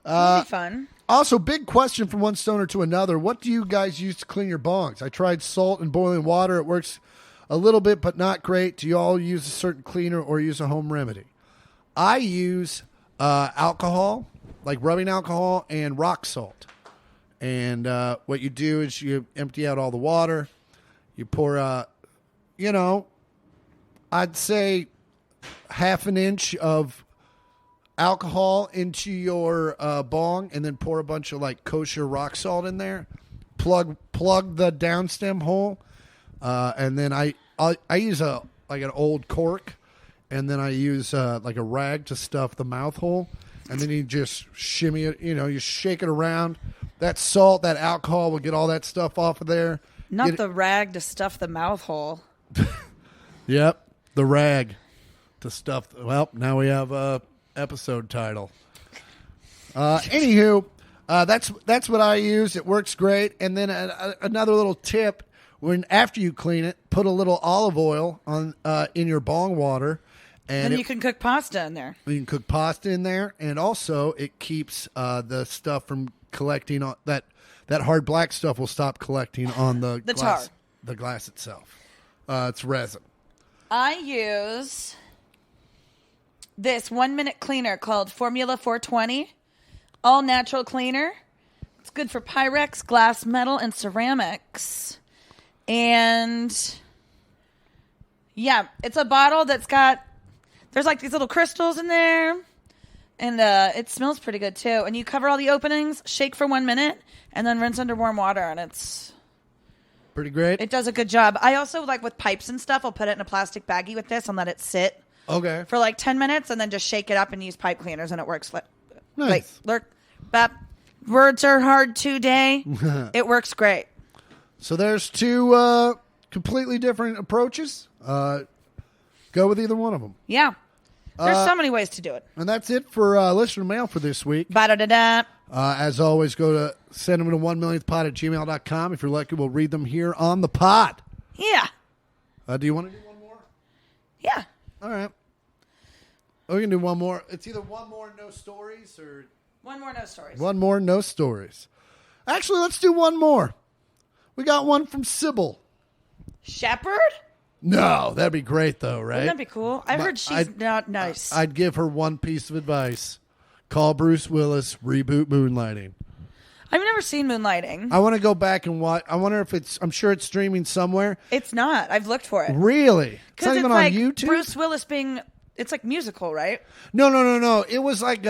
B: It'll be fun.
A: Also, big question from one stoner to another. What do you guys use to clean your bongs? I tried salt and boiling water. It works a little bit, but not great. Do you all use a certain cleaner or use a home remedy? I use alcohol, like rubbing alcohol and rock salt. And what you do is you empty out all the water. You pour, I'd say half an inch of alcohol into your bong, and then pour a bunch of like kosher rock salt in there. Plug the downstem hole, and then I use an old cork, and then I use like a rag to stuff the mouth hole, and then you just shimmy it. You shake it around. That salt, that alcohol will get all that stuff off of there.
B: Not the rag to stuff the mouth hole.
A: Yep, the rag to stuff. Well, now we have a episode title. Anywho, that's what I use. It works great. And then another little tip: after you clean it, put a little olive oil on in your bong water, and
B: you can cook pasta in there.
A: You can cook pasta in there, and also it keeps the stuff from collecting on that hard black stuff will stop collecting on the glass,
B: tar.
A: The glass itself. It's resin.
B: I use this 1-minute cleaner called Formula 420, all natural cleaner. It's good for Pyrex, glass, metal, and ceramics. And yeah, it's a bottle that's there's like these little crystals in there. And it smells pretty good too. And you cover all the openings, shake for 1 minute, and then rinse under warm water. And it's
A: pretty great.
B: It does a good job. I also, like with pipes and stuff, I'll put it in a plastic baggie with this and let it sit.
A: Okay.
B: For like 10 minutes, and then just shake it up and use pipe cleaners, and it works.
A: Nice.
B: Words are hard today. It works great.
A: So there's two completely different approaches. Go with either one of them.
B: Yeah. There's so many ways to do it.
A: And that's it for listener mail for this week.
B: Ba-da-da-da.
A: As always, send them to 1millionthpod at gmail.com. If you're lucky, we'll read them here on the pod.
B: Yeah.
A: Do you want to do one more?
B: Yeah.
A: All right. We can do one more. It's either one more, no stories, or...
B: One more, no stories.
A: One more, no stories. Actually, let's do one more. We got one from Sybil.
B: Shepherd?
A: No, that'd be great though, right?
B: Wouldn't that be cool? I heard she's not nice.
A: I'd give her one piece of advice. Call Bruce Willis, reboot Moonlighting.
B: I've never seen Moonlighting.
A: I want to go back and watch. I wonder if I'm sure it's streaming somewhere.
B: It's not. I've looked for it.
A: Really? It's not even on
B: like
A: YouTube?
B: Bruce Willis it's like musical, right?
A: No. It was like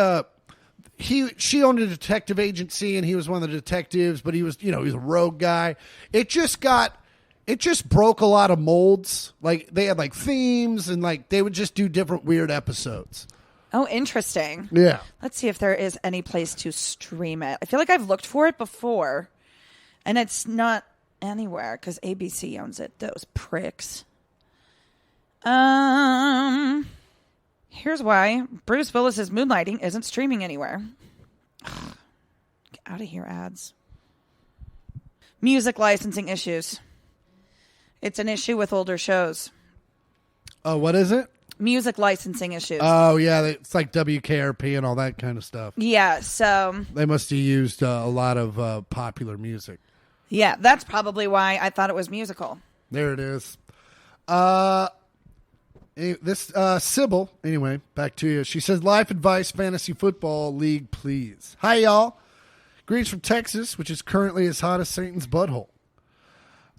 A: she owned a detective agency and he was one of the detectives, but he was, he was a rogue guy. It just broke a lot of molds. Like they had like themes and like they would just do different weird episodes.
B: Oh, interesting.
A: Yeah.
B: Let's see if there is any place to stream it. I feel like I've looked for it before and it's not anywhere because ABC owns it. Those pricks. Here's why. Bruce Willis's Moonlighting isn't streaming anywhere. Get out of here, ads. Music licensing issues. It's an issue with older shows.
A: Oh, what is it?
B: Music licensing issues.
A: Oh, yeah. It's like WKRP and all that kind of stuff.
B: Yeah, so...
A: They must have used a lot of popular music.
B: Yeah, that's probably why I thought it was musical.
A: There it is. This Sybil, anyway, back to you. She says, life advice, fantasy football league, please. Hi, y'all. Greetings from Texas, which is currently as hot as Satan's butthole.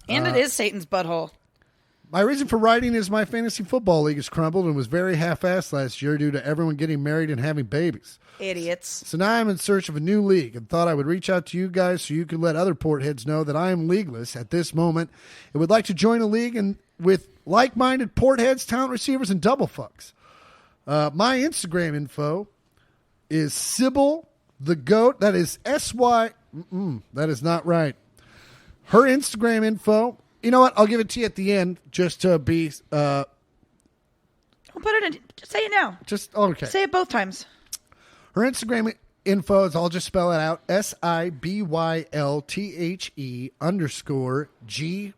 B: And it is Satan's butthole.
A: My reason for writing is my fantasy football league has crumbled and was very half-assed last year due to everyone getting married and having babies.
B: Idiots.
A: So now I'm in search of a new league and thought I would reach out to you guys so you could let other portheads know that I am leagueless at this moment and would like to join a league with like-minded portheads, talent receivers, and double fucks. My Instagram info is Sybil the Goat. That is S-Y. That is not right. Her Instagram info. You know what? I'll give it to you at the end just to be...
B: I'll put it in. Just say it now.
A: Okay.
B: Say it both times.
A: Her Instagram info is, I'll just spell it out, SIBYLTHE _G_Y_O_A_T.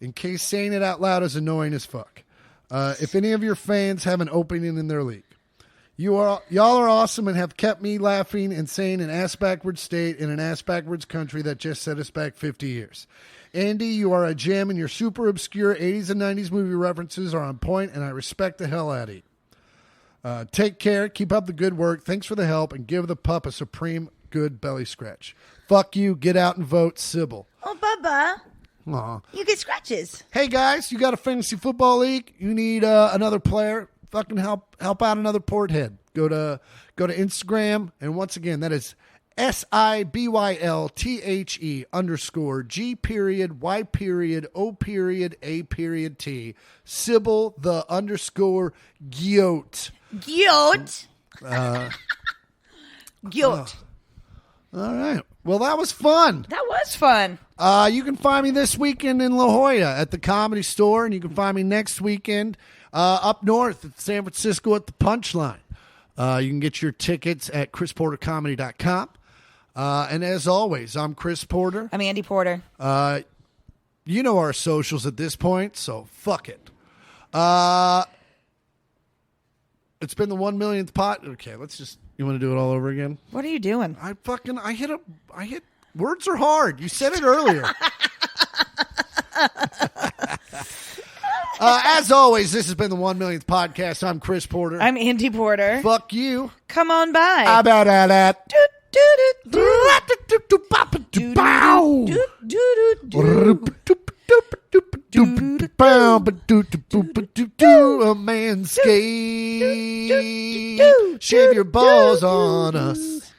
A: In case saying it out loud is annoying as fuck. If any of your fans have an opening in their league. Y'all are awesome and have kept me laughing and saying an ass-backwards state in an ass-backwards country that just set us back 50 years. Andy, you are a gem and your super obscure 80s and 90s movie references are on point and I respect the hell out of you. Take care, keep up the good work, thanks for the help, and give the pup a supreme good belly scratch. Fuck you, get out and vote, Sybil.
B: Oh, Bubba.
A: Aw.
B: You get scratches.
A: Hey guys, you got a fantasy football league? You need another player? Fucking help out another porthead. Go to Instagram, and once again, that is SIBYLTHE _G_Y_O_A_T. Sybil the _Gyote.
B: Gyote.
A: All right. Well, that was fun.
B: That was fun.
A: You can find me this weekend in La Jolla at the Comedy Store, and you can find me next weekend up north at San Francisco at the Punchline. You can get your tickets at chrisportercomedy.com. And as always, I'm Chris Porter.
B: I'm Andi Porter.
A: You know our socials at this point, so fuck it. It's been the 1 millionth pot. Okay, you want to do it all over again?
B: What are you doing?
A: I hit words are hard. You said it earlier. As always, this has been the 1 millionth podcast. I'm Chris Porter.
B: I'm Andi Porter.
A: Fuck you.
B: Come on by.
A: About that. A man's skate. Shave your balls on us.